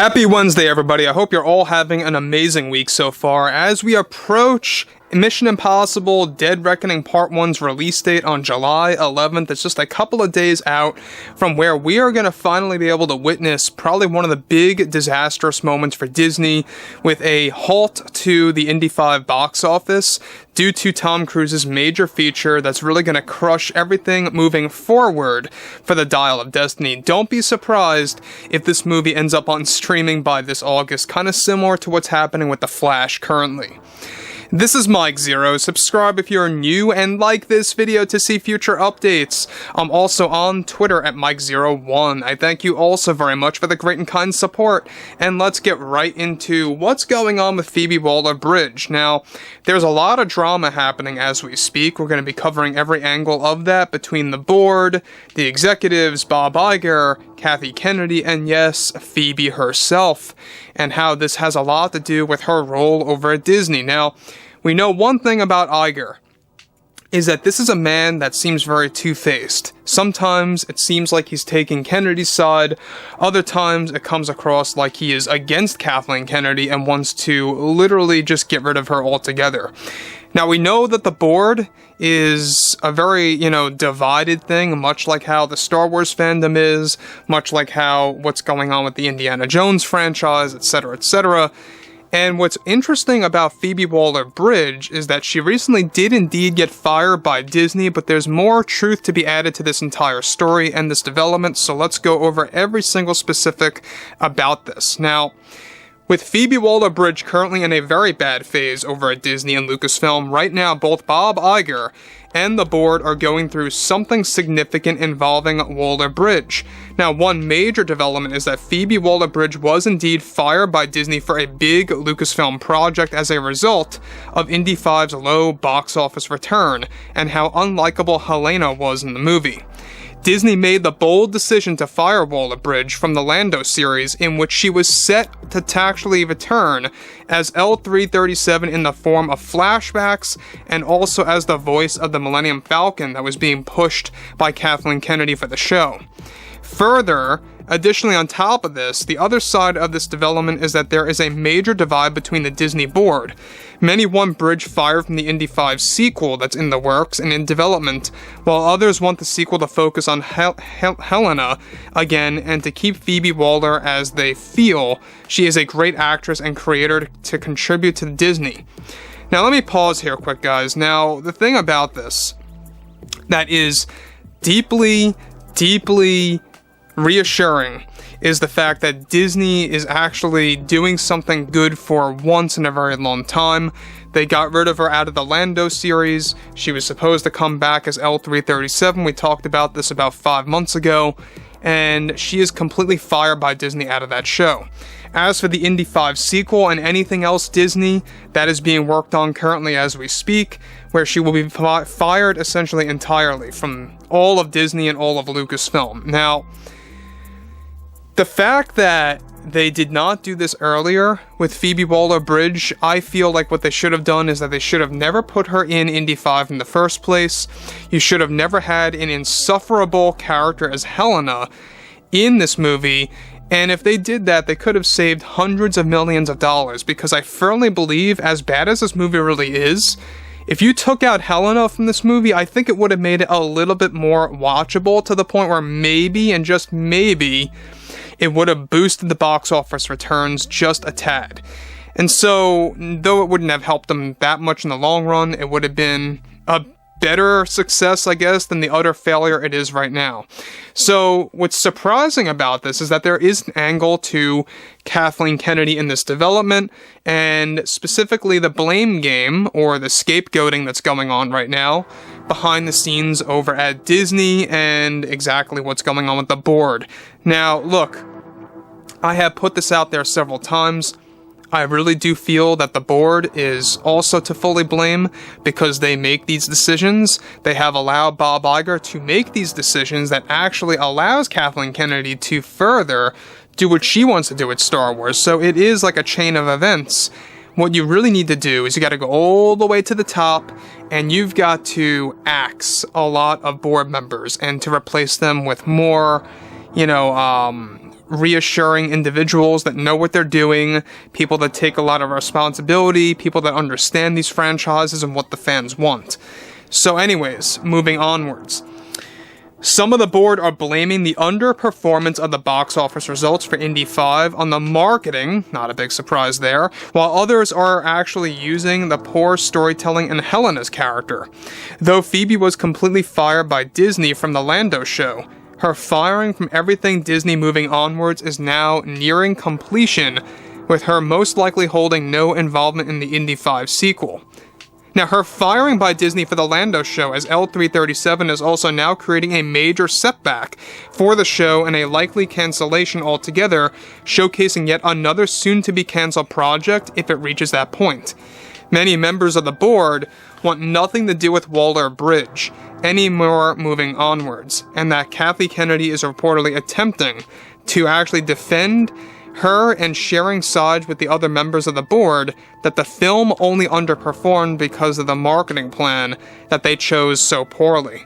Happy Wednesday, everybody. I hope you're all having an amazing week so far as we approach Mission Impossible Dead Reckoning Part 1's release date on July 11th. It's just a couple of days out from where we are going to finally be able to witness probably one of the big disastrous moments for Disney with a halt to the Indy 5 box office due to Tom Cruise's major feature that's really going to crush everything moving forward for the Dial of Destiny. Don't be surprised if this movie ends up on streaming by this August, kind of similar to what's happening with The Flash currently. This is Mike Zero. Subscribe if you're new and like this video to see future updates. I'm also on Twitter at Mike01. I thank you all so very much for the great and kind support. And let's get right into what's going on with Phoebe Waller-Bridge. Now, there's a lot of drama happening as we speak. We're going to be covering every angle of that between the board, the executives, Bob Iger, Kathy Kennedy, and yes, Phoebe herself, and how this has a lot to do with her role over at Disney. Now, we know one thing about Iger, is that this is a man that seems very two-faced. Sometimes it seems like he's taking Kennedy's side, other times it comes across like he is against Kathleen Kennedy and wants to literally just get rid of her altogether. Now, we know that the board is a very, divided thing, much like how the Star Wars fandom is, much like how what's going on with the Indiana Jones franchise, etc., etc. And what's interesting about Phoebe Waller-Bridge is that she recently did indeed get fired by Disney, but there's more truth to be added to this entire story and this development, so let's go over every single specific about this. Now, with Phoebe Waller-Bridge currently in a very bad phase over at Disney and Lucasfilm, right now both Bob Iger and the board are going through something significant involving Waller-Bridge. Now, one major development is that Phoebe Waller-Bridge was indeed fired by Disney for a big Lucasfilm project as a result of Indy 5's low box office return and how unlikable Helena was in the movie. Disney made the bold decision to fire Waller-Bridge from the Lando series, in which she was set to actually return as L337 in the form of flashbacks and also as the voice of the Millennium Falcon that was being pushed by Kathleen Kennedy for the show. Further, additionally on top of this, the other side of this development is that there is a major divide between the Disney board. Many want Bridge fired from the Indy 5 sequel that's in the works and in development, while others want the sequel to focus on Helena again and to keep Phoebe Waller as they feel she is a great actress and creator to contribute to Disney. Now let me pause here quick, guys. Now, the thing about this that is deeply reassuring is the fact that Disney is actually doing something good for once in a very long time. They got rid of her out of the Lando series. She was supposed to come back as L337. We talked about this about 5 months ago, and she is completely fired by Disney out of that show. As for the Indy 5 sequel and anything else Disney, that is being worked on currently as we speak, where she will be fired essentially entirely from all of Disney and all of Lucasfilm. Now, the fact that they did not do this earlier with Phoebe Waller-Bridge, I feel like what they should have done is that they should have never put her in Indy 5 in the first place. You should have never had an insufferable character as Helena in this movie, and if they did that, they could have saved hundreds of millions of dollars, because I firmly believe, as bad as this movie really is, if you took out Helena from this movie, I think it would have made it a little bit more watchable, to the point where maybe, and just maybe, it would have boosted the box office returns just a tad. And so, though it wouldn't have helped them that much in the long run, it would have been a better success, I guess, than the utter failure it is right now. So, what's surprising about this is that there is an angle to Kathleen Kennedy in this development, and specifically the blame game, or the scapegoating that's going on right now, behind the scenes over at Disney, and exactly what's going on with the board. Now, look, I have put this out there several times. I really do feel that the board is also to fully blame, because they make these decisions. They have allowed Bob Iger to make these decisions that actually allows Kathleen Kennedy to further do what she wants to do with Star Wars. So it is like a chain of events. What you really need to do is you got to go all the way to the top, and you've got to axe a lot of board members and to replace them with more, reassuring individuals that know what they're doing, people that take a lot of responsibility, people that understand these franchises and what the fans want. So anyways, moving onwards. Some of the board are blaming the underperformance of the box office results for Indy 5 on the marketing, not a big surprise there, while others are actually using the poor storytelling in Helena's character. Though Phoebe was completely fired by Disney from the Lando show, her firing from everything Disney moving onwards is now nearing completion, with her most likely holding no involvement in the Indy 5 sequel. Now, her firing by Disney for the Lando show as L337 is also now creating a major setback for the show and a likely cancellation altogether, showcasing yet another soon-to-be-canceled project if it reaches that point. Many members of the board want nothing to do with Waller-Bridge anymore moving onwards, and that Kathleen Kennedy is reportedly attempting to actually defend her and sharing sides with the other members of the board that the film only underperformed because of the marketing plan that they chose so poorly.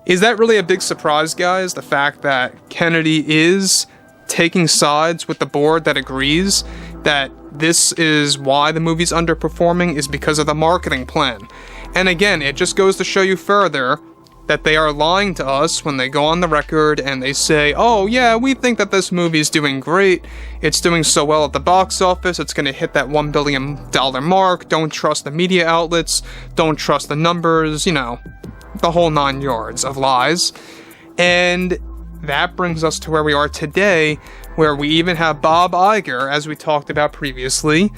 Is that really a big surprise, guys? The fact that Kennedy is taking sides with the board that agrees that this is why the movie's underperforming is because of the marketing plan. And again, it just goes to show you further that they are lying to us when they go on the record and they say, oh yeah, we think that this movie's doing great, it's doing so well at the box office, it's gonna hit that $1 billion mark, don't trust the media outlets, don't trust the numbers, you know, the whole 9 yards of lies. And that brings us to where we are today, where we even have Bob Iger, as we talked about previously,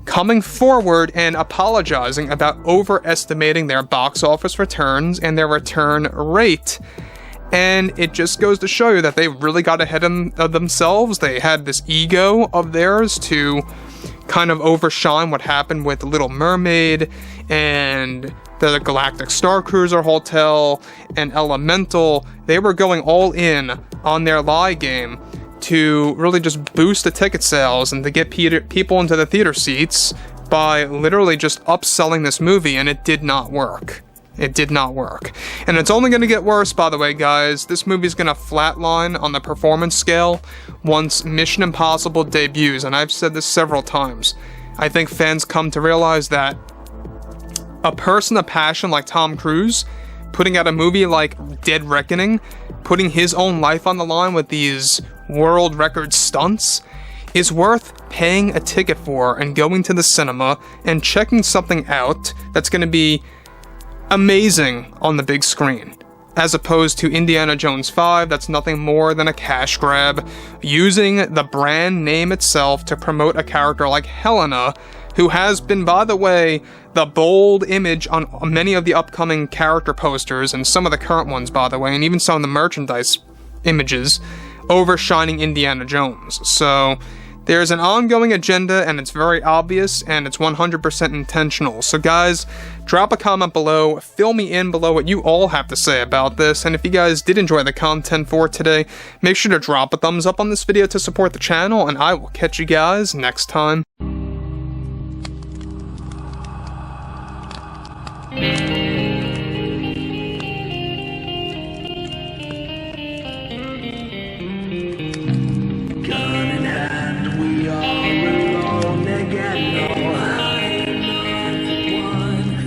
coming forward and apologizing about overestimating their box office returns and their return rate. And it just goes to show you that they really got ahead of themselves. They had this ego of theirs to kind of overshine what happened with Little Mermaid and the Galactic Star Cruiser Hotel and Elemental. They were going all in on their lie game to really just boost the ticket sales and to get people into the theater seats by literally just upselling this movie, and it did not work. It did not work. And it's only going to get worse, by the way, guys. This movie's going to flatline on the performance scale once Mission Impossible debuts, and I've said this several times. I think fans come to realize that a person of passion like Tom Cruise, putting out a movie like Dead Reckoning, putting his own life on the line with these world record stunts, is worth paying a ticket for and going to the cinema and checking something out that's going to be amazing on the big screen, as opposed to Indiana Jones 5, that's nothing more than a cash grab, using the brand name itself to promote a character like Helena, who has been, by the way, the bold image on many of the upcoming character posters, and some of the current ones, by the way, and even some of the merchandise images, overshining Indiana Jones. So there's an ongoing agenda, and it's very obvious, and it's 100% intentional. So guys, drop a comment below, fill me in below what you all have to say about this, and if you guys did enjoy the content for today, make sure to drop a thumbs up on this video to support the channel, and I will catch you guys next time.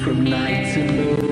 From night to moon.